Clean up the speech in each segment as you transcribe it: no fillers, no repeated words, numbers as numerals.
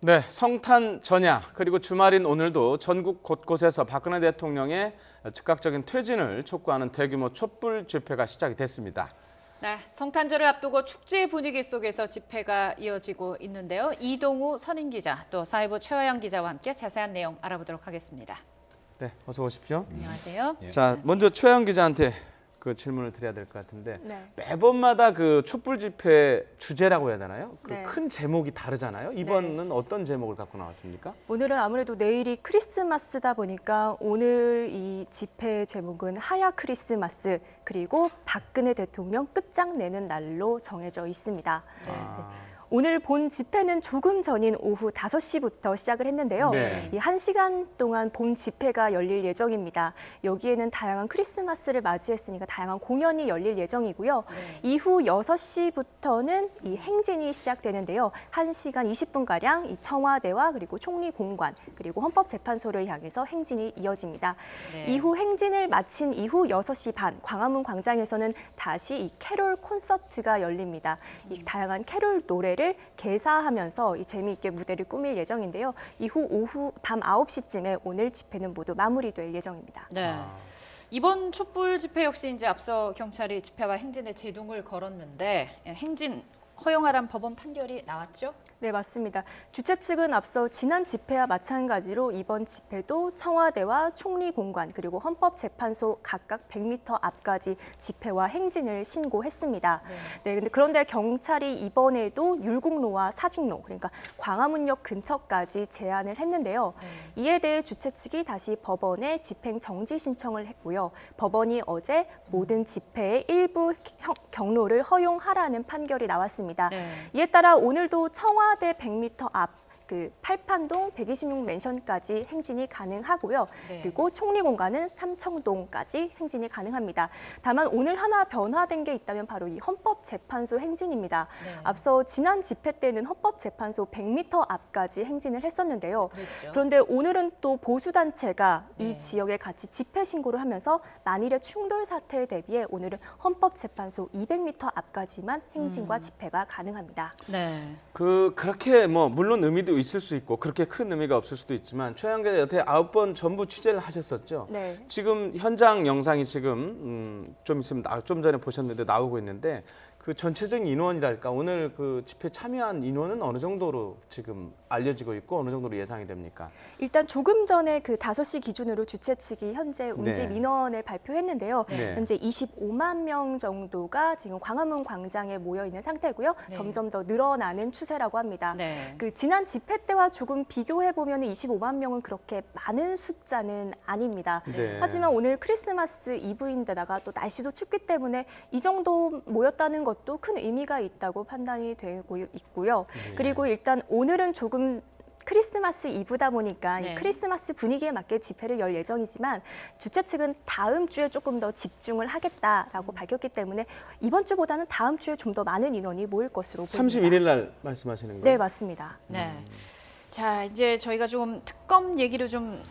네, 성탄 전야 그리고 주말인 오늘도 전국 곳곳에서 박근혜 대통령의 즉각적인 퇴진을 촉구하는 대규모 촛불 집회가 시작이 됐습니다. 네, 성탄절을 앞두고 축제 분위기 속에서 집회가 이어지고 있는데요. 이동우 선임 기자, 또 사회부 최화영 기자와 함께 자세한 내용 알아보도록 하겠습니다. 네, 어서 오십시오. 안녕하세요. 자, 먼저 최화영 기자한테 그 질문을 드려야 될 것 같은데 네. 매번마다 그 촛불 집회 주제라고 해야 되나요? 그 네. 큰 제목이 다르잖아요. 이번은 어떤 제목을 갖고 나왔습니까? 오늘은 아무래도 내일이 크리스마스다 보니까 오늘 이 집회 제목은 하야 크리스마스 그리고 박근혜 대통령 끝장내는 날로 정해져 있습니다. 오늘 본 집회는 조금 전인 오후 5시부터 시작을 했는데요. 네. 이 1시간 동안 본 집회가 열릴 예정입니다. 여기에는 다양한 크리스마스를 맞이했으니까 다양한 공연이 열릴 예정이고요. 이후 6시부터는 이 행진이 시작되는데요. 1시간 20분가량 이 청와대와 그리고 총리공관 그리고 헌법재판소를 향해서 행진이 이어집니다. 네. 이후 행진을 마친 이후 6시 반 광화문 광장에서는 다시 이 캐롤 콘서트가 열립니다. 이 다양한 캐롤 노래를 개사하면서 이 재미있게 무대를 꾸밀 예정인데요. 이후 오후 밤 9시쯤에 오늘 집회는 모두 마무리될 예정입니다. 네. 이번 촛불 집회 역시 이제 앞서 경찰이 집회와 행진에 제동을 걸었는데 행진 허용하란 법원 판결이 나왔죠? 네, 맞습니다. 주최 측은 앞서 지난 집회와 마찬가지로 이번 집회도 청와대와 총리공관 그리고 헌법재판소 각각 100m 앞까지 집회와 행진을 신고했습니다. 네, 그런데 경찰이 이번에도 율곡로와 사직로 그러니까 광화문역 근처까지 제한을 했는데요. 이에 대해 주최 측이 다시 법원에 집행 정지 신청을 했고요. 법원이 어제 모든 집회의 일부 경로를 허용하라는 판결이 나왔습니다. 네. 이에 따라 오늘도 청와대 100m 앞 그 팔판동 126 맨션까지 행진이 가능하고요. 네. 그리고 총리공관은 삼청동까지 행진이 가능합니다. 다만 오늘 하나 변화된 게 있다면 바로 이 헌법재판소 행진입니다. 네. 앞서 지난 집회 때는 헌법재판소 100m 앞까지 행진을 했었는데요. 그랬죠. 그런데 오늘은 또 보수단체가 네. 이 지역에 같이 집회 신고를 하면서 만일의 충돌 사태에 대비해 오늘은 헌법재판소 200m 앞까지만 행진과 집회가 가능합니다. 네. 그렇게 뭐 물론 의미도 있을 수 있고 그렇게 큰 의미가 없을 수도 있지만 최양 기자 여태 9번 전부 취재를 하셨었죠. 네. 지금 현장 영상이 지금 좀 있으면 좀 전에 보셨는데 나오고 있는데 그 전체적인 인원이랄까 오늘 그 집회 참여한 인원은 어느 정도로 지금 알려지고 있고 어느 정도로 예상이 됩니까? 일단 조금 전에 그 5시 기준으로 주최 측이 현재 운집 네. 인원을 발표했는데요. 네. 현재 25만 명 정도가 지금 광화문 광장에 모여 있는 상태고요. 네. 점점 더 늘어나는 추세라고 합니다. 네. 그 지난 집회 때와 조금 비교해 보면 25만 명은 그렇게 많은 숫자는 아닙니다. 네. 하지만 오늘 크리스마스 이브인데다가 또 날씨도 춥기 때문에 이 정도 모였다는 것도 큰 의미가 있다고 판단이 되고 있고요. 네. 그리고 일단 오늘은 조금 크리스마스 이브다 보니까 네. 이 크리스마스 분위기에 맞게 집회를 열 예정이지만 주최 측은 다음 주에 조금 더 집중을 하겠다라고 밝혔기 때문에 이번 주보다는 다음 주에 좀 더 많은 인원이 모일 것으로 보입니다. 31일 날 말씀하시는 거예요? 네, 맞습니다. 네. 자, 이제 저희가 조금 특검 얘기로 좀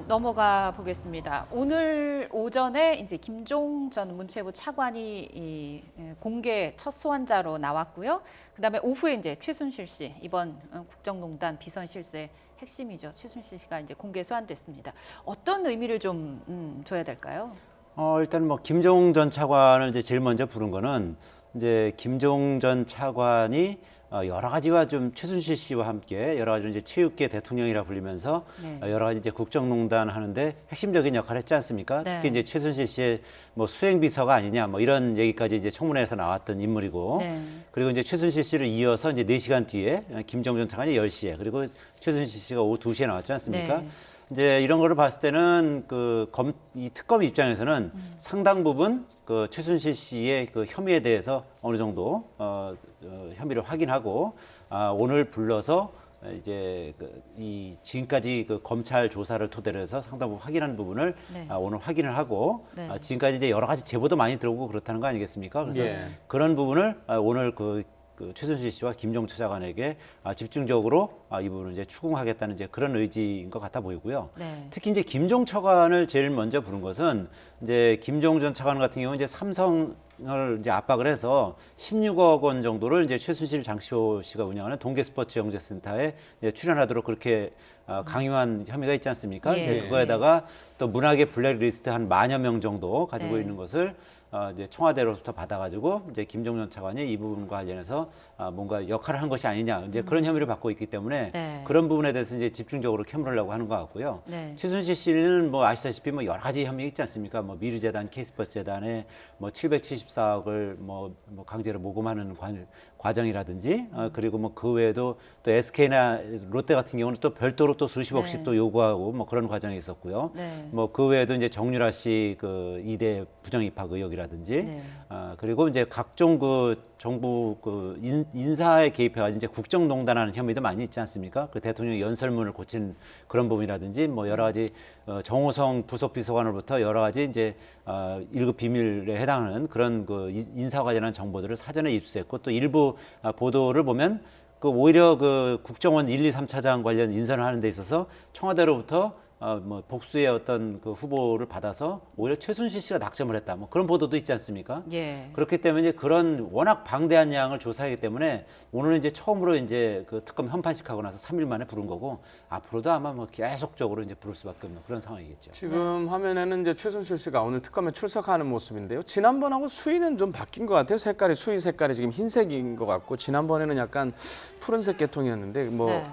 넘어가 보겠습니다. 오늘 오전에 이제 김종 전 문체부 차관이 공개 첫 소환자로 나왔고요. 그다음에 오후에 이제 최순실 씨 이번 국정농단 비선 실세 핵심이죠. 최순실 씨가 이제 공개 소환됐습니다. 어떤 의미를 좀 줘야 될까요? 일단 뭐 김종 전 차관을 이제 제일 먼저 부른 거는 이제 김종 전 차관이 여러 가지와 좀 최순실 씨와 함께 여러 가지 이제 체육계 대통령이라 불리면서 네. 여러 가지 이제 국정농단 하는데 핵심적인 역할을 했지 않습니까? 네. 특히 이제 최순실 씨의 뭐 수행비서가 아니냐 뭐 이런 얘기까지 이제 청문회에서 나왔던 인물이고 네. 그리고 이제 최순실 씨를 이어서 이제 4시간 뒤에 김종 전 차관이 10시에 그리고 최순실 씨가 오후 2시에 나왔지 않습니까? 네. 이제 이런 거를 봤을 때는 이 특검 입장에서는 상당 부분 그 최순실 씨의 그 혐의에 대해서 어느 정도 혐의를 확인하고 오늘 불러서 이제 이 지금까지 그 검찰 조사를 토대로 해서 상당 부분 확인하는 부분을 네. 오늘 확인을 하고 네. 지금까지 이제 여러 가지 제보도 많이 들어오고 그렇다는 거 아니겠습니까? 그래서 예. 그런 부분을 오늘 그 최순실 씨와 김종 차관에게 집중적으로 이 부분을 이제 추궁하겠다는 이제 그런 의지인 것 같아 보이고요. 네. 특히 이제 김종 차관을 제일 먼저 부른 것은 이제 김종 전 차관 같은 경우는 이제 삼성을 이제 압박을 해서 16억 원 정도를 이제 최순실 장시호 씨가 운영하는 동계스포츠 영재센터에 이제 출연하도록 그렇게 강요한 혐의가 있지 않습니까? 예. 이제 그거에다가 또 문학의 블랙리스트 한 10,000여 명 정도 가지고 네. 있는 것을 이제 청와대로부터 받아가지고 이제 김종 전 차관이 이 부분과 관련해서 뭔가 역할을 한 것이 아니냐 이제 그런 혐의를 받고 있기 때문에 네. 그런 부분에 대해서 이제 집중적으로 캐물으려고 하는 것 같고요. 네. 최순실 씨는 뭐 아시다시피 뭐 여러 가지 혐의 있지 않습니까? 뭐 미르재단, K스포츠 재단에 뭐 774억을 뭐 강제로 모금하는 과정이라든지 그리고 뭐 그 외에도 또 SK나 롯데 같은 경우는 또 별도로 또 수십억씩 네. 또 요구하고 뭐 그런 과정이 있었고요. 네. 뭐 그 외에도 이제 정유라 씨 그 이대 부정 입학 의혹이라든지 네. 그리고 이제 각종 그 정부 그 인사에 개입해가지고 이제 국정농단하는 혐의도 많이 있지 않습니까? 그 대통령 연설문을 고친 그런 부분이라든지 뭐 여러 가지 정호성 부속비서관으로부터 여러 가지 이제 1급 비밀에 해당하는 그런 그 인사 관련한 정보들을 사전에 입수했고 또 일부 보도를 보면 그 오히려 그 국정원 1, 2, 3차장 관련 인선을 하는 데 있어서 청와대로부터 뭐 복수의 어떤 그 후보를 받아서 오히려 최순실 씨가 낙점을 했다. 뭐 그런 보도도 있지 않습니까? 예. 그렇기 때문에 이제 그런 워낙 방대한 양을 조사하기 때문에 오늘은 이제 처음으로 이제 그 특검 현판식하고 나서 3일 만에 부른 거고 앞으로도 아마 뭐 계속적으로 이제 부를 수밖에 없는 그런 상황이겠죠. 지금 화면에는 이제 최순실 씨가 오늘 특검에 출석하는 모습인데요. 지난번하고 수위는 좀 바뀐 것 같아요. 색깔이 수위 색깔이 지금 흰색인 것 같고 지난번에는 약간 푸른색 계통이었는데 뭐. 네.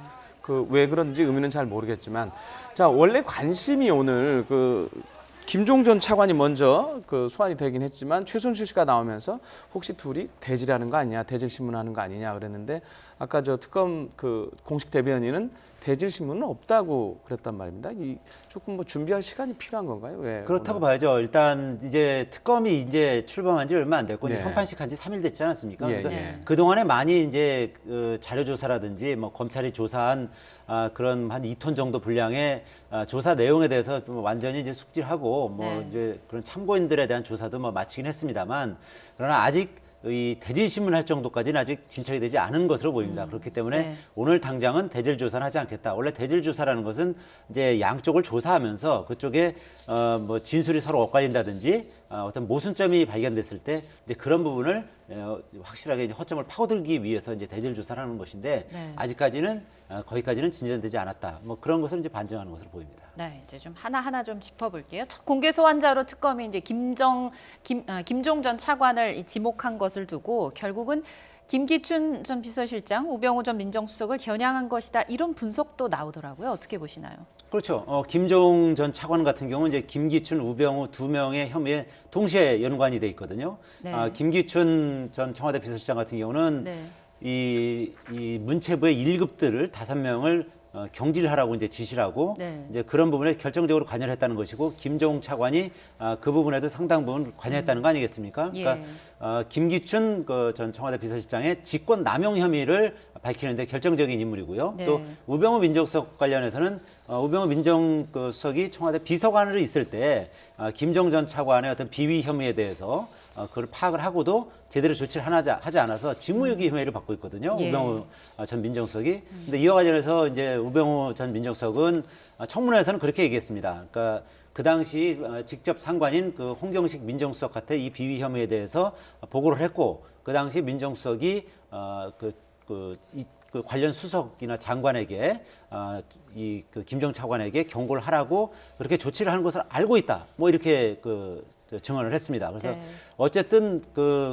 그 왜 그런지 의미는 잘 모르겠지만 자 원래 관심이 오늘 그 김종 전 차관이 먼저 그 소환이 되긴 했지만 최순실 씨가 나오면서 혹시 둘이 대질하는 거 아니냐 대질 신문하는 거 아니냐 그랬는데 아까 저 특검 그 공식 대변인은 대질 신문은 없다고 그랬단 말입니다. 이 조금 뭐 준비할 시간이 필요한 건가요? 왜 그렇다고 오늘? 봐야죠. 일단 이제 특검이 이제 출범한 지 얼마 안 됐고 네. 이제 현판식한 지 3일 됐지 않았습니까? 예, 그러니까 예. 그 동안에 많이 이제 그 자료 조사라든지 뭐 검찰이 조사한 그런 한 2톤 정도 분량의 조사 내용에 대해서 좀 완전히 이제 숙지하고 뭐 네. 이제 그런 참고인들에 대한 조사도 뭐 마치긴 했습니다만 그러나 아직 이 대질 신문 할 정도까지는 아직 진척이 되지 않은 것으로 보입니다. 그렇기 때문에 네. 오늘 당장은 대질 조사는 하지 않겠다. 원래 대질 조사라는 것은 이제 양쪽을 조사하면서 그쪽에 뭐 진술이 서로 엇갈린다든지 어떤 모순점이 발견됐을 때 이제 그런 부분을 확실하게 이제 허점을 파고들기 위해서 이제 대질 조사를 하는 것인데 네. 아직까지는 거기까지는 진전되지 않았다. 뭐 그런 것을 이제 반증하는 것으로 보입니다. 네, 이제 좀 하나하나 좀 짚어볼게요. 첫 공개 소환자로 특검이 이제 김종 전 차관을 지목한 것을 두고 결국은 김기춘 전 비서실장, 우병우 전 민정수석을 겨냥한 것이다. 이런 분석도 나오더라고요. 어떻게 보시나요? 그렇죠. 김종 전 차관 같은 경우는 이제 김기춘, 우병우 두 명의 혐의에 동시에 연관이 돼 있거든요. 네. 김기춘 전 청와대 비서실장 같은 경우는 네. 이 문체부의 1급들을 5명을 경질하라고 이제 지시를 하고 네. 이제 그런 부분에 결정적으로 관여를 했다는 것이고 김종 차관이 그 부분에도 상당 부분 관여했다는 거 아니겠습니까? 그러니까 김기춘 그 전 청와대 비서실장의 직권 남용 혐의를 밝히는데 결정적인 인물이고요. 네. 또 우병우 민정수석 관련해서는 우병우 민정수석이 청와대 비서관으로 있을 때 김종 전 차관의 어떤 비위 혐의에 대해서 그걸 파악을 하고도 제대로 조치를 하지 않아서 직무유기 혐의를 받고 있거든요. 예. 우병우 전 민정수석이. 근데 이와 관련해서 이제 우병우 전 민정수석은 청문회에서는 그렇게 얘기했습니다. 그러니까 그 당시 직접 상관인 그 홍경식 민정수석한테 이 비위 혐의에 대해서 보고를 했고 그 당시 민정수석이 그 관련 수석이나 장관에게 그 김종 차관에게 경고를 하라고 그렇게 조치를 하는 것을 알고 있다. 뭐 이렇게 증언을 했습니다. 그래서 네. 어쨌든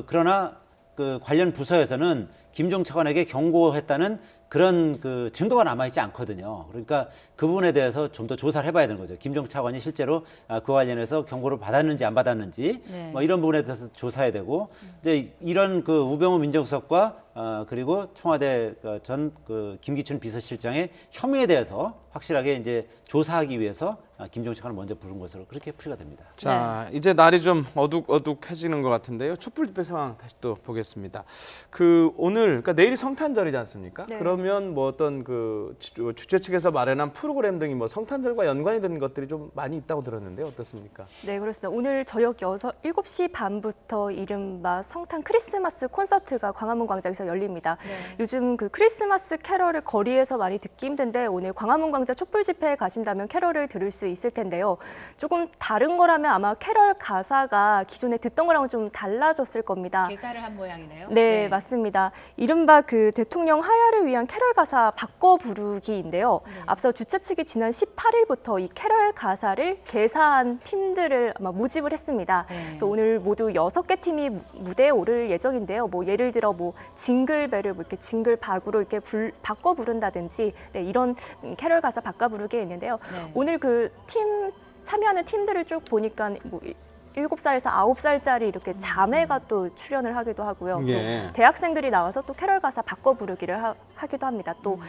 그러나 그 관련 부서에서는 김종 차관에게 경고했다는 그런 그 증거가 남아있지 않거든요. 그러니까 그 부분에 대해서 좀 더 조사를 해봐야 되는 거죠. 김종 차관이 실제로 그 관련해서 경고를 받았는지 안 받았는지 네. 뭐 이런 부분에 대해서 조사해야 되고 이제 이런 그 우병우 민정수석과 그리고 청와대 전 김기춘 비서실장의 혐의에 대해서 확실하게 이제 조사하기 위해서 김종 차관을 먼저 부른 것으로 그렇게 풀이가 됩니다. 자 이제 날이 좀 어둑어둑해지는 것 같은데요. 촛불 집회 상황 다시 또 보겠습니다. 그 오늘 그러니까 내일이 성탄절이지 않습니까? 네. 그러면 뭐 어떤 그 주최 측에서 마련한 프로그램 등이 뭐 성탄절과 연관이 되는 것들이 좀 많이 있다고 들었는데 어떻습니까? 네, 그렇습니다. 오늘 저녁 7시 반부터 이른바 성탄 크리스마스 콘서트가 광화문 광장에서 광장에서 열립니다. 네. 요즘 그 크리스마스 캐럴을 거리에서 많이 듣기 힘든데 오늘 광화문 광장 촛불 집회에 가신다면 캐럴을 들을 수 있을 텐데요. 조금 다른 거라면 아마 캐럴 가사가 기존에 듣던 거랑은 좀 달라졌을 겁니다. 개사를 한 모양이네요. 네, 맞습니다. 이른바 그 대통령 하야를 위한 캐럴 가사 바꿔 부르기인데요. 네. 앞서 주최 측이 지난 18일부터 이 캐럴 가사를 개사한 팀들을 아마 모집을 했습니다. 네. 그래서 오늘 모두 6개 팀이 무대에 오를 예정인데요. 뭐 예를 들어 뭐 징글벨을 뭐 이렇게 징글박으로 이렇게 바꿔 부른다든지 네, 이런 캐럴 가사 바꿔 부르기에 있는데요. 네. 오늘 그 팀 참여하는 팀들을 쭉 보니까 뭐 7살에서 9살짜리 이렇게 자매가 또 출연을 하기도 하고요. 예. 또 대학생들이 나와서 또 캐럴 가사 바꿔 부르기를 하기도 합니다. 또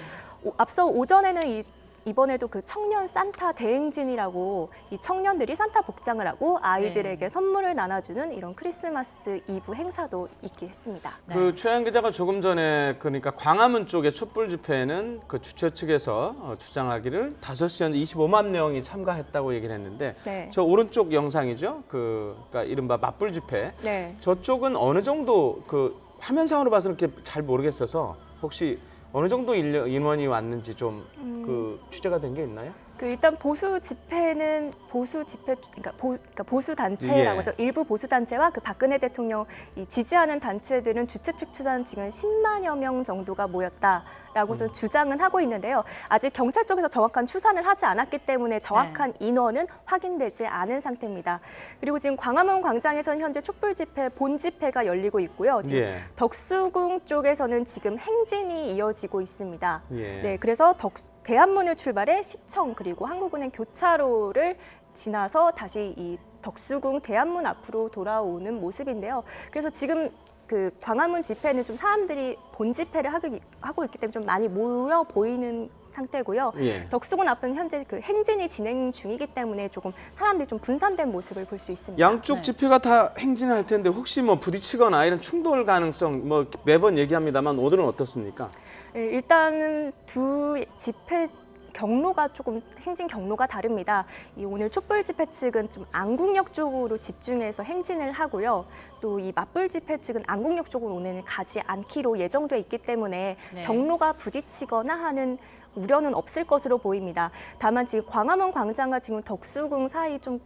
앞서 오전에는 이번에도 그 청년 산타 대행진이라고 이 청년들이 산타 복장을 하고 아이들에게 네. 선물을 나눠주는 이런 크리스마스 이브 행사도 있긴 했습니다. 네. 그 최양 기자가 조금 전에 그러니까 광화문 쪽의 촛불 집회는 그 주최 측에서 주장하기를 5시 현재 25만 명이 참가했다고 얘기를 했는데 네. 저 오른쪽 영상이죠. 그러니까 이른바 맞불 집회. 네. 저쪽은 어느 정도 그 화면상으로 봐서는 이렇게 잘 모르겠어서 혹시 어느 정도 인원이 왔는지 좀 그 취재가 된 게 있나요? 그 일단 보수 집회는 그러니까 보수 단체라고 예. 하죠. 일부 보수 단체와 그 박근혜 대통령 이 지지하는 단체들은 주최 측 추산 지금 10만여 명 정도가 모였다라고 주장은 하고 있는데요. 아직 경찰 쪽에서 정확한 추산을 하지 않았기 때문에 정확한 인원은 확인되지 않은 상태입니다. 그리고 지금 광화문 광장에서는 현재 촛불 집회 본 집회가 열리고 있고요. 지금 예. 덕수궁 쪽에서는 지금 행진이 이어지고 있습니다. 예. 네, 그래서 대한문을 출발해 시청 그리고 한국은행 교차로를 지나서 다시 이 덕수궁 대한문 앞으로 돌아오는 모습인데요. 그래서 지금 그 광화문 집회는 좀 사람들이 본 집회를 하고 있기 때문에 좀 많이 모여 보이는 상태고요. 예. 덕수궁 앞은 현재 그 행진이 진행 중이기 때문에 조금 사람들이 좀 분산된 모습을 볼 수 있습니다. 양쪽 네. 집회가 다 행진할 텐데 혹시 뭐 부딪히거나 이런 충돌 가능성 뭐 매번 얘기합니다만 오늘은 어떻습니까? 네, 일단은 두 집회 경로가 조금 행진 경로가 다릅니다. 이 오늘 촛불 집회 측은 좀 안국역 쪽으로 집중해서 행진을 하고요. 또 이 맞불 집회 측은 안국역 쪽으로 오늘 가지 않기로 예정돼 있기 때문에 네. 경로가 부딪히거나 하는 우려는 없을 것으로 보입니다. 다만 지금 광화문 광장과 지금 덕수궁 사이 좀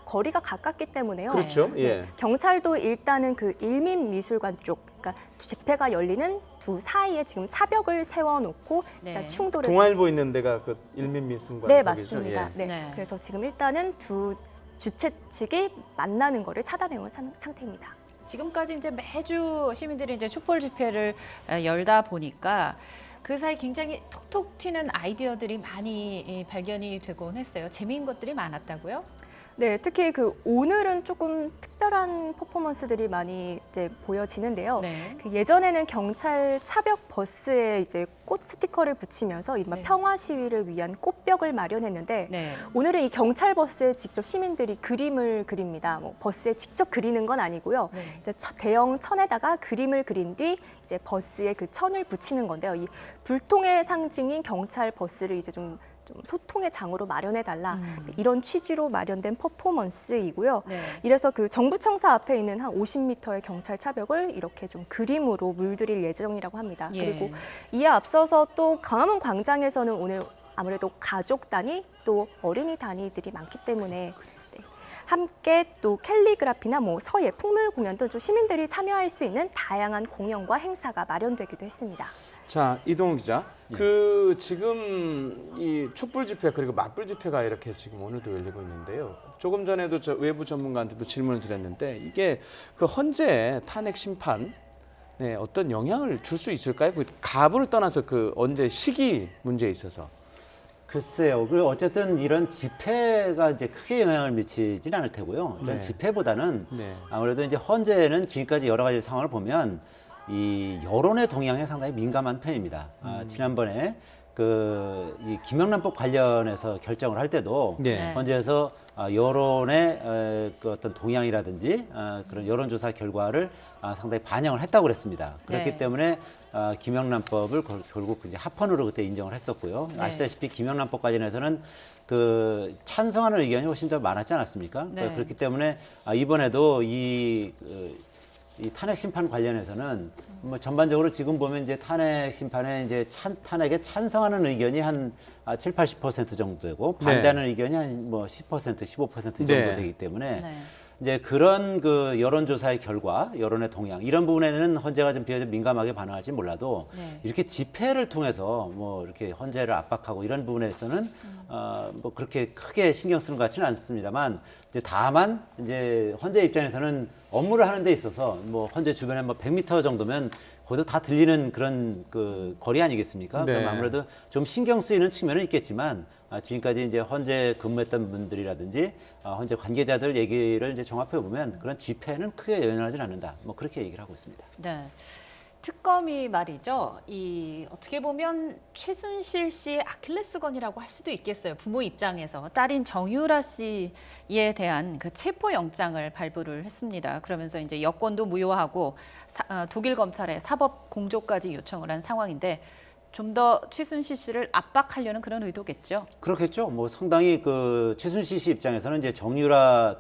거리가 가깝기 때문에요. 그렇죠. 네, 예. 경찰도 일단은 그 일민미술관 쪽, 그러니까 집회가 열리는 두 사이에 지금 차벽을 세워놓고 일단 네. 충돌을. 동아일보 있는 데가 그 일민미술관 네, 거기죠? 맞습니다. 예. 네. 네. 그래서 지금 일단은 두 주최 측이 만나는 거를 차단해온 상태입니다. 지금까지 이제 매주 시민들이 이제 촛불 집회를 열다 보니까 그 사이 굉장히 톡톡 튀는 아이디어들이 많이 발견이 되곤 했어요. 재미있는 것들이 많았다고요? 네, 특히 그 오늘은 조금 특별한 퍼포먼스들이 많이 이제 보여지는데요. 네. 그 예전에는 경찰 차벽 버스에 이제 꽃 스티커를 붙이면서 이른바 네. 평화 시위를 위한 꽃벽을 마련했는데 네. 오늘은 이 경찰 버스에 직접 시민들이 그림을 그립니다. 뭐 버스에 직접 그리는 건 아니고요. 네. 이제 대형 천에다가 그림을 그린 뒤 이제 버스에 그 천을 붙이는 건데요. 이 불통의 상징인 경찰 버스를 이제 좀 소통의 장으로 마련해달라 이런 취지로 마련된 퍼포먼스이고요. 네. 이래서 그 정부청사 앞에 있는 한 50m의 경찰 차벽을 이렇게 좀 그림으로 물들일 예정이라고 합니다. 예. 그리고 이에 앞서서 또 광화문 광장에서는 오늘 아무래도 가족 단위 또 어린이 단위들이 많기 때문에 네, 함께 또 캘리그라피나 뭐 서예, 풍물 공연 등 좀 시민들이 참여할 수 있는 다양한 공연과 행사가 마련되기도 했습니다. 자, 이동훈 기자. 그 지금 이 촛불 집회 그리고 맞불 집회가 이렇게 지금 오늘도 열리고 있는데요. 조금 전에도 저 외부 전문가한테도 질문을 드렸는데 이게 그 헌재 탄핵 심판 네, 어떤 영향을 줄 수 있을까요? 그 가부를 떠나서 그 언제 시기 문제에 있어서. 글쎄요. 그리고 어쨌든 이런 집회가 이제 크게 영향을 미치진 않을 테고요. 이런 네. 집회보다는 네. 아무래도 이제 헌재는 지금까지 여러 가지 상황을 보면 이 여론의 동향에 상당히 민감한 편입니다. 지난번에 이 김영란법 관련해서 결정을 할 때도 네. 헌재에서 여론의 그 어떤 동향이라든지 그런 여론조사 결과를 상당히 반영을 했다고 그랬습니다. 그렇기 네. 때문에 김영란법을 결국 이제 합헌으로 그때 인정을 했었고요. 네. 아시다시피 김영란법 관련해서는 그 찬성하는 의견이 훨씬 더 많았지 않았습니까? 네. 그렇기 때문에 이번에도 이 탄핵 심판 관련해서는 뭐 전반적으로 지금 보면 이제 탄핵 심판에 이제 탄핵에 찬성하는 의견이 한 7, 80% 정도 되고 반대하는 의견이 한 뭐 10%, 15% 정도 네. 되기 때문에 네. 이제 그런 그 여론조사의 결과, 여론의 동향 이런 부분에는 헌재가 좀 비교적 민감하게 반응할지 몰라도 네. 이렇게 집회를 통해서 뭐 이렇게 헌재를 압박하고 이런 부분에서는 뭐 그렇게 크게 신경 쓰는 것 같지는 않습니다만 이제 다만 이제 헌재 입장에서는 업무를 하는 데 있어서 뭐 헌재 주변에 뭐 100m 정도면 거기서 다 들리는 그런 그 거리 아니겠습니까? 네. 그럼 아무래도 좀 신경 쓰이는 측면은 있겠지만 지금까지 이제 헌재 근무했던 분들이라든지 헌재 관계자들 얘기를 이제 종합해 보면 그런 집회는 크게 연연하지는 않는다. 뭐 그렇게 얘기를 하고 있습니다. 네. 특검이 말이죠. 이 어떻게 보면 최순실 씨의 아킬레스건이라고 할 수도 있겠어요. 부모 입장에서 딸인 정유라 씨에 대한 그 체포 영장을 발부를 했습니다. 그러면서 이제 여권도 무효하고 독일 검찰에 사법 공조까지 요청을 한 상황인데 좀 더 최순실 씨를 압박하려는 그런 의도겠죠. 그렇겠죠. 뭐 상당히 그 최순실 씨 입장에서는 이제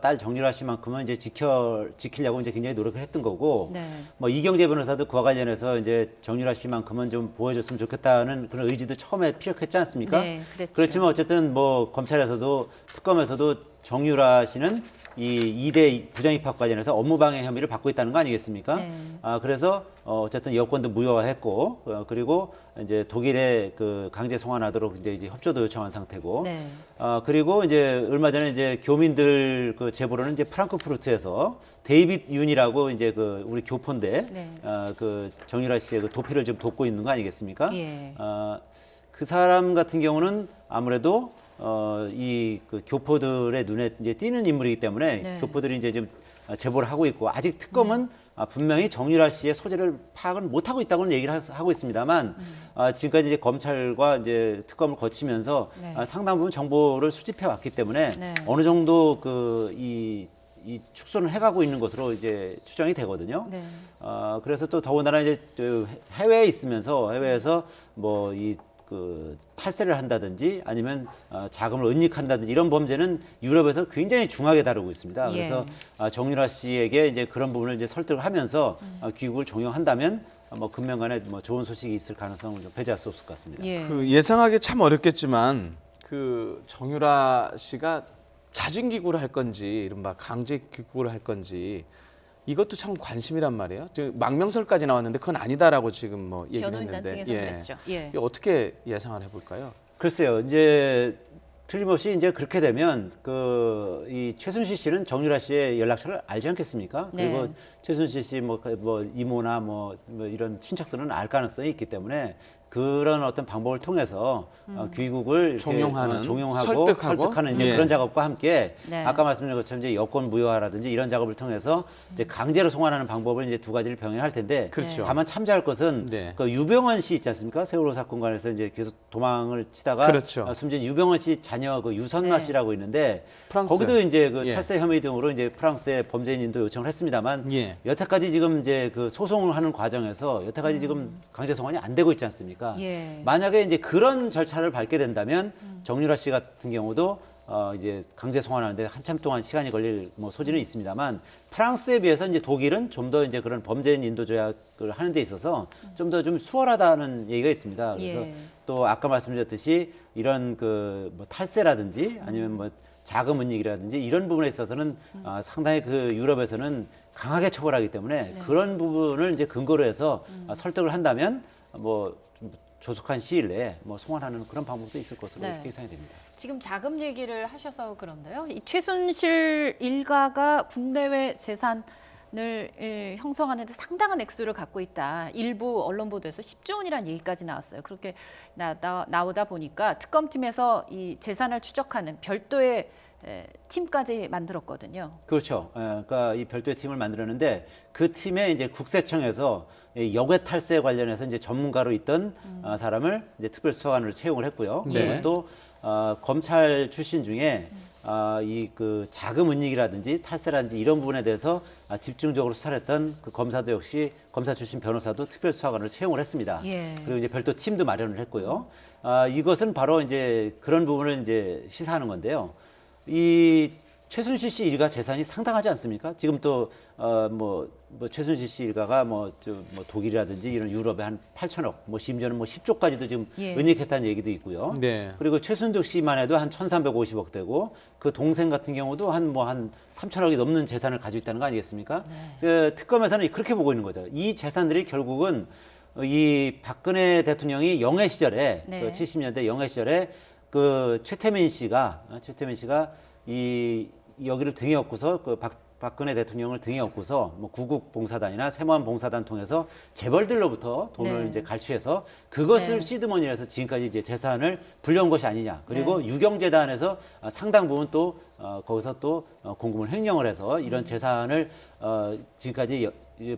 딸 정유라 씨만큼은 이제 지키려고 이제 굉장히 노력을 했던 거고, 네. 뭐 이경재 변호사도 그와 관련해서 이제 정유라 씨만큼은 좀 보호해줬으면 좋겠다는 그런 의지도 처음에 피력했지 않습니까? 네, 그랬죠. 그렇지만 어쨌든 뭐 검찰에서도 특검에서도 정유라 씨는 이 2대 부정입학 관련해서 업무방해 혐의를 받고 있다는 거 아니겠습니까? 네. 그래서 어쨌든 여권도 무효화했고 그리고 이제 독일에 그 강제 송환하도록 이제 협조도 요청한 상태고 네. 그리고 이제 얼마 전에 이제 교민들 그 제보로는 이제 프랑크푸르트에서 데이빗 윤이라고 이제 그 우리 교포인데 네. 그 정유라 씨의 그 도피를 좀 돕고 있는 거 아니겠습니까? 예. 그 사람 같은 경우는 아무래도 이 그 교포들의 눈에 이제 띄는 인물이기 때문에 네. 교포들이 이제 좀 제보를 하고 있고 아직 특검은 분명히 정유라 씨의 소재를 파악을 못 하고 있다고는 얘기를 하고 있습니다만 지금까지 이제 검찰과 이제 특검을 거치면서 네. 상당 부분 정보를 수집해 왔기 때문에 네. 어느 정도 이 축소는 해가고 있는 것으로 이제 추정이 되거든요. 네. 그래서 또 더군다나 이제 해외에 있으면서 해외에서 뭐 그 탈세를 한다든지 아니면 자금을 은닉한다든지 이런 범죄는 유럽에서 굉장히 중하게 다루고 있습니다. 예. 그래서 정유라 씨에게 이제 그런 부분을 이제 설득을 하면서 귀국을 종용한다면 뭐 금년간에 뭐 좋은 소식이 있을 가능성을 좀 배제할 수 없을 것 같습니다. 예. 그 예상하기 참 어렵겠지만 그 정유라 씨가 자진 귀국을 할 건지 이른바 강제 귀국을 할 건지 이것도 참 관심이란 말이에요. 망명설까지 나왔는데 그건 아니다라고 지금 뭐 얘기를 변호인단 했는데 측에서 그랬죠. 예. 이거 어떻게 예상을 해볼까요? 글쎄요, 이제 틀림없이 이제 그렇게 되면 이 최순실 씨는 정유라 씨의 연락처를 알지 않겠습니까? 네. 그리고 최순실 씨 뭐 이모나 뭐 이런 친척들은 알 가능성이 있기 때문에 그런 어떤 방법을 통해서 귀국을 이렇게 종용하는, 종용하고 설득하고? 설득하는 이제 예. 그런 작업과 함께 네. 아까 말씀드린 것처럼 이제 여권 무효화라든지 이런 작업을 통해서 이제 강제로 송환하는 방법을 이제 두 가지를 병행할 텐데 그렇죠. 다만 참조할 것은 네. 그 유병헌 씨 있지 않습니까? 세월호 사건관에서 이제 계속 도망을 치다가 그렇죠. 숨진 유병헌 씨 자녀 그 유선마 네. 씨라고 있는데 프랑스. 거기도 이제 그 예. 탈세 혐의 등으로 이제 프랑스에 범죄인도 요청을 했습니다만 예. 여태까지 지금 이제 그 소송을 하는 과정에서 여태까지 지금 강제 송환이 안 되고 있지 않습니까? 예. 만약에 이제 그런 절차를 밟게 된다면 정유라 씨 같은 경우도 이제 강제 송환하는데 한참 동안 시간이 걸릴 뭐 소지는 있습니다만 프랑스에 비해서 이제 독일은 좀 더 이제 그런 범죄인 인도 조약을 하는 데 있어서 좀 더 좀 수월하다는 얘기가 있습니다. 그래서 예. 또 아까 말씀드렸듯이 이런 그 뭐 탈세라든지 아니면 뭐 자금 은닉이라든지 이런 부분에 있어서는 상당히 그 유럽에서는 강하게 처벌하기 때문에 그런 부분을 이제 근거로 해서 설득을 한다면 뭐 좀 조속한 시일 내에 뭐 송환하는 그런 방법도 있을 것으로 네. 예상이 됩니다. 지금 자금 얘기를 하셔서 그런데요. 이 최순실 일가가 국내외 재산을 형성하는 데 상당한 액수를 갖고 있다. 일부 언론 보도에서 10조 원이라는 얘기까지 나왔어요. 그렇게 나오다 보니까 특검팀에서 이 재산을 추적하는 별도의 팀까지 만들었거든요. 그렇죠. 그러니까 이 별도의 팀을 만들었는데 그 팀에 이제 국세청에서 이 역외 탈세 관련해서 이제 전문가로 있던 사람을 이제 특별수사관으로 채용을 했고요. 네. 그리고 또 검찰 출신 중에 이 그 자금 은닉이라든지 탈세라든지 이런 부분에 대해서 집중적으로 수사를 했던 그 검사도 역시 검사 출신 변호사도 특별수사관으로 채용을 했습니다. 예. 그리고 이제 별도 팀도 마련을 했고요. 이것은 바로 이제 그런 부분을 이제 시사하는 건데요. 이 최순실 씨 일가 재산이 상당하지 않습니까? 지금 또 뭐 최순실 씨 일가가 뭐 독일이라든지 이런 유럽에 한 8천억, 뭐 심지어는 뭐 10조까지도 지금 예. 은닉했다는 얘기도 있고요. 네. 그리고 최순득 씨만 해도 한 1,350억 되고 그 동생 같은 경우도 한 3천억이 넘는 재산을 가지고 있다는 거 아니겠습니까? 그 특검에서는 그렇게 보고 있는 거죠. 이 재산들이 결국은 이 박근혜 대통령이 영해 시절에 네. 그 70년대 영해 시절에 그 최태민 씨가 이 여기를 등에 업고서 그 박근혜 대통령을 등에 업고서 뭐 구국봉사단이나 세무안봉사단 통해서 재벌들로부터 돈을 네. 이제 갈취해서 그것을 네. 시드머니로 해서 지금까지 이제 재산을 불려온 것이 아니냐. 그리고 네. 유경재단에서 상당 부분 또 거기서 또 공금을 횡령을 해서 이런 재산을 지금까지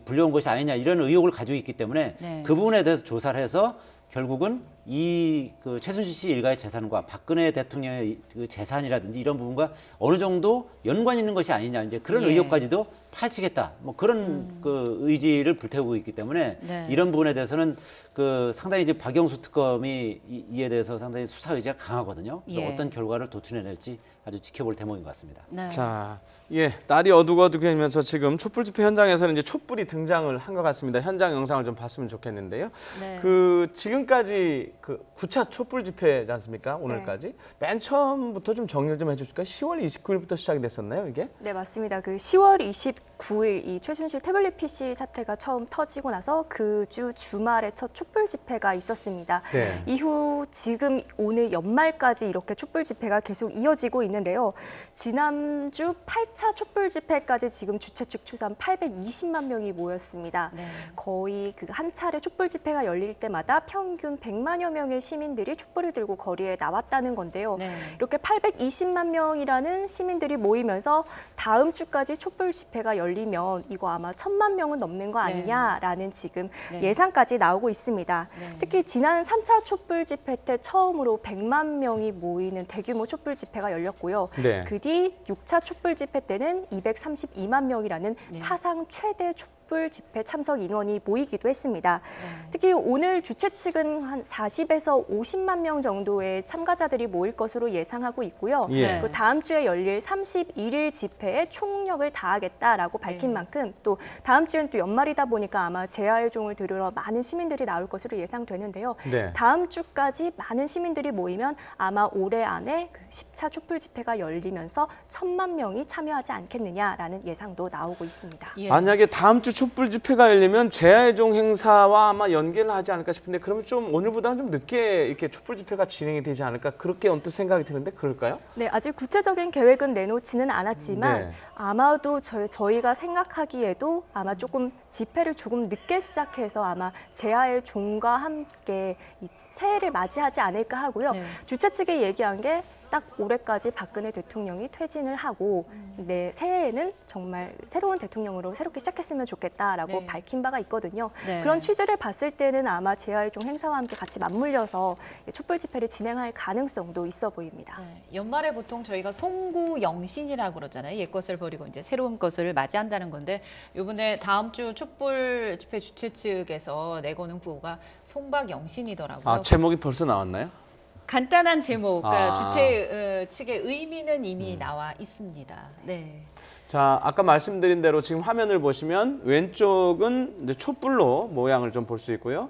불려온 것이 아니냐 이런 의혹을 가지고 있기 때문에 네. 그 부분에 대해서 조사를 해서 결국은 이 그 최순실 씨 일가의 재산과 박근혜 대통령의 그 재산이라든지 이런 부분과 어느 정도 연관 있는 것이 아니냐 이제 그런 예. 의혹까지도 파헤치겠다 뭐 그런 그 의지를 불태우고 있기 때문에 네. 이런 부분에 대해서는 그 상당히 이제 박영수 특검이 이에 대해서 상당히 수사 의지가 강하거든요. 그래서 예. 어떤 결과를 도출해낼지 아주 지켜볼 대목인 것 같습니다. 네. 자, 예, 날이 어둑어둑해지면서 지금 촛불 집회 현장에서는 이제 촛불이 등장을 한 것 같습니다. 현장 영상을 좀 봤으면 좋겠는데요. 네. 그 지금까지 그 9차 촛불 집회지 않습니까? 오늘까지 맨 처음부터 좀 정리를 좀 해주실까요? 10월 29일부터 시작이 됐었나요, 이게? 네, 맞습니다. 그 10월 29일 이 최순실 태블릿 PC 사태가 처음 터지고 나서 그 주 주말에 첫 촛불 집회가 있었습니다. 네. 이후 지금 오늘 연말까지 이렇게 촛불 집회가 계속 이어지고 있는데요. 지난주 8차 촛불 집회까지 지금 주최 측 추산 820만 명이 모였습니다. 네. 거의 그 한 차례 촛불 집회가 열릴 때마다 평균 100만여 명의 시민들이 촛불을 들고 거리에 나왔다는 건데요. 네. 이렇게 820만 명이라는 시민들이 모이면서 다음 주까지 촛불 집회가 열리면 이거 아마 1,000만 명은 넘는 거 아니냐라는 지금 네. 예상까지 나오고 있습니다. 네. 특히 지난 3차 촛불 집회 때 처음으로 100만 명이 모이는 대규모 촛불 집회가 열렸고요. 네. 그 뒤 6차 촛불 집회 때는 232만 명이라는 네. 사상 최대 촛불 집회 참석 인원이 모이기도 했습니다. 네. 특히 오늘 주최 측은 한 40에서 50만 명 정도의 참가자들이 모일 것으로 예상하고 있고요. 예. 그 다음 주에 열릴 31일 집회에 총력을 다하겠다라고 밝힌 네. 만큼 또 다음 주엔 또 연말이다 보니까 아마 제아의 종을 들으러 많은 시민들이 나올 것으로 예상되는데요. 네. 다음 주까지 많은 시민들이 모이면 아마 올해 안에 그 10차 촛불 집회가 열리면서 1,000만 명이 참여하지 않겠느냐라는 예상도 나오고 있습니다. 예. 만약에 다음 주 촛불 집회가 열리면 제아의종 행사와 아마 연계를 하지 않을까 싶은데 그러면 좀 오늘보다는 좀 늦게 이렇게 촛불 집회가 진행이 되지 않을까 그렇게 언뜻 생각이 드는데 그럴까요? 네, 아직 구체적인 계획은 내놓지는 않았지만 네. 아마도 저희가 생각하기에도 아마 조금 집회를 조금 늦게 시작해서 아마 제아의 종과 함께 이 새해를 맞이하지 않을까 하고요. 네. 주최 측이 얘기한 게 딱 올해까지 박근혜 대통령이 퇴진을 하고 네, 새해에는 정말 새로운 대통령으로 새롭게 시작했으면 좋겠다라고 네. 밝힌 바가 있거든요. 네. 그런 취지를 봤을 때는 아마 제아의 종 행사와 함께 같이 맞물려서 촛불 집회를 진행할 가능성도 있어 보입니다. 네, 연말에 보통 저희가 송구영신이라고 그러잖아요. 옛 것을 버리고 이제 새로운 것을 맞이한다는 건데 이번에 다음 주 촛불 집회 주최 측에서 내거는 구호가 송박영신이더라고요. 아, 제목이 벌써 나왔나요? 간단한 제목, 그러니까 아. 주최 측의 의미는 이미 나와 있습니다. 네. 자, 아까 말씀드린 대로 지금 화면을 보시면 왼쪽은 이제 촛불로 모양을 좀 볼 수 있고요.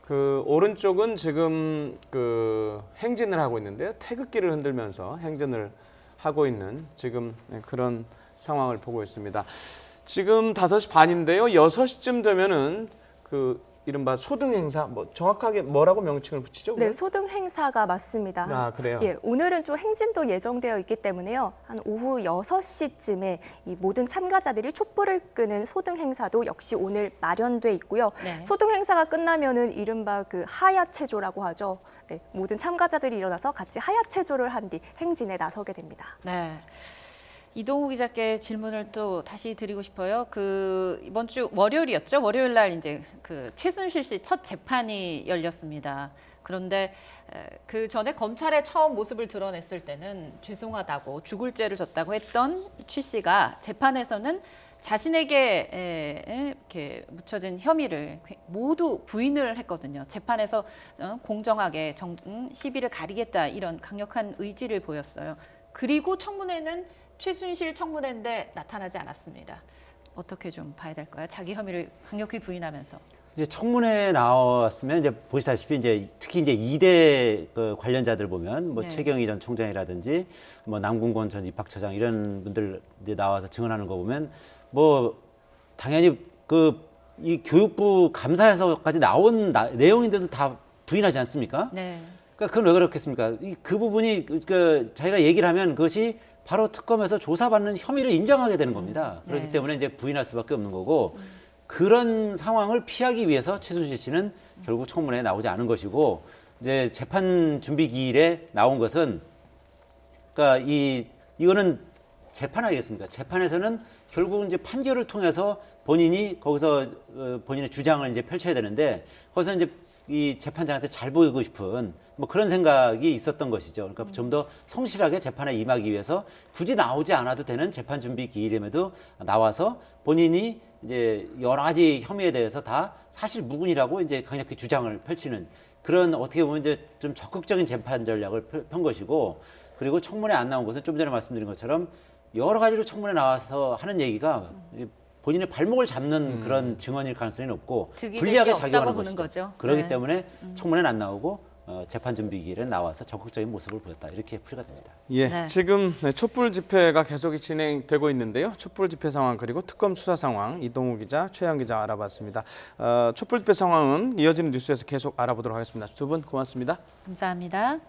그 오른쪽은 지금 그 행진을 하고 있는데요. 태극기를 흔들면서 행진을 하고 있는 지금 그런 상황을 보고 있습니다. 지금 5시 반인데요. 6시쯤 되면은 그 이른바 소등 행사, 뭐 정확하게 뭐라고 명칭을 붙이죠? 네, 소등 행사가 맞습니다. 아, 그래요? 예, 오늘은 좀 행진도 예정되어 있기 때문에요. 한 오후 6시쯤에 이 모든 참가자들이 촛불을 끄는 소등 행사도 역시 오늘 마련돼 있고요. 네. 소등 행사가 끝나면은 이른바 그 하야체조라고 하죠. 네, 모든 참가자들이 일어나서 같이 하야체조를 한 뒤 행진에 나서게 됩니다. 네. 이동우 기자께 질문을 또 다시 드리고 싶어요. 그 이번 주 월요일이었죠. 월요일 날 이제 그 최순실 씨 첫 재판이 열렸습니다. 그런데 그 전에 검찰에 처음 모습을 드러냈을 때는 죄송하다고 죽을 죄를 졌다고 했던 최 씨가 재판에서는 자신에게 이렇게 묻혀진 혐의를 모두 부인을 했거든요. 재판에서 공정하게 시비를 가리겠다 이런 강력한 의지를 보였어요. 그리고 청문회는 최순실 청문회인데 나타나지 않았습니다. 어떻게 좀 봐야 될까요? 자기 혐의를 강력히 부인하면서. 이제 청문회에 나왔으면 이제 보시다시피 이제 특히 이제 2대 그 관련자들 보면 뭐 네. 최경희 전 총장이라든지 뭐 남궁건 전 입학처장 이런 분들 이제 나와서 증언하는 거 보면 뭐 당연히 그 이 교육부 감사에서까지 나온 내용인데도 다 부인하지 않습니까? 네. 그러니까 그건 왜 그렇겠습니까? 그 부분이 그 자기가 얘기를 하면 그것이 바로 특검에서 조사받는 혐의를 인정하게 되는 겁니다. 그렇기 네. 때문에 이제 부인할 수밖에 없는 거고 그런 상황을 피하기 위해서 최순실 씨는 결국 청문회에 나오지 않은 것이고 이제 재판 준비 기일에 나온 것은 그러니까 이거는 재판 아니겠습니까? 재판에서는 결국 이제 판결을 통해서 본인이 거기서 본인의 주장을 이제 펼쳐야 되는데 거기서 이제 이 재판장한테 잘 보이고 싶은 뭐 그런 생각이 있었던 것이죠. 그러니까 좀 더 성실하게 재판에 임하기 위해서 굳이 나오지 않아도 되는 재판 준비 기일임에도 나와서 본인이 이제 여러 가지 혐의에 대해서 다 사실 무근이라고 이제 강력히 주장을 펼치는 그런 어떻게 보면 이제 좀 적극적인 재판 전략을 편 것이고 그리고 청문회 안 나온 것은 좀 전에 말씀드린 것처럼 여러 가지로 청문회 나와서 하는 얘기가 본인의 발목을 잡는 그런 증언일 가능성이 높고 득이 불리하게 될게 없다고 작용하는 보는 것이죠. 거죠. 그렇기 네. 때문에 청문회는 안 나오고 재판 준비 기일에 나와서 적극적인 모습을 보였다 이렇게 풀이가 됩니다. 예, 네. 지금 촛불 집회가 계속 진행되고 있는데요. 촛불 집회 상황 그리고 특검 수사 상황 이동우 기자, 최양 기자 알아봤습니다. 촛불 집회 상황은 이어지는 뉴스에서 계속 알아보도록 하겠습니다. 두 분 고맙습니다. 감사합니다.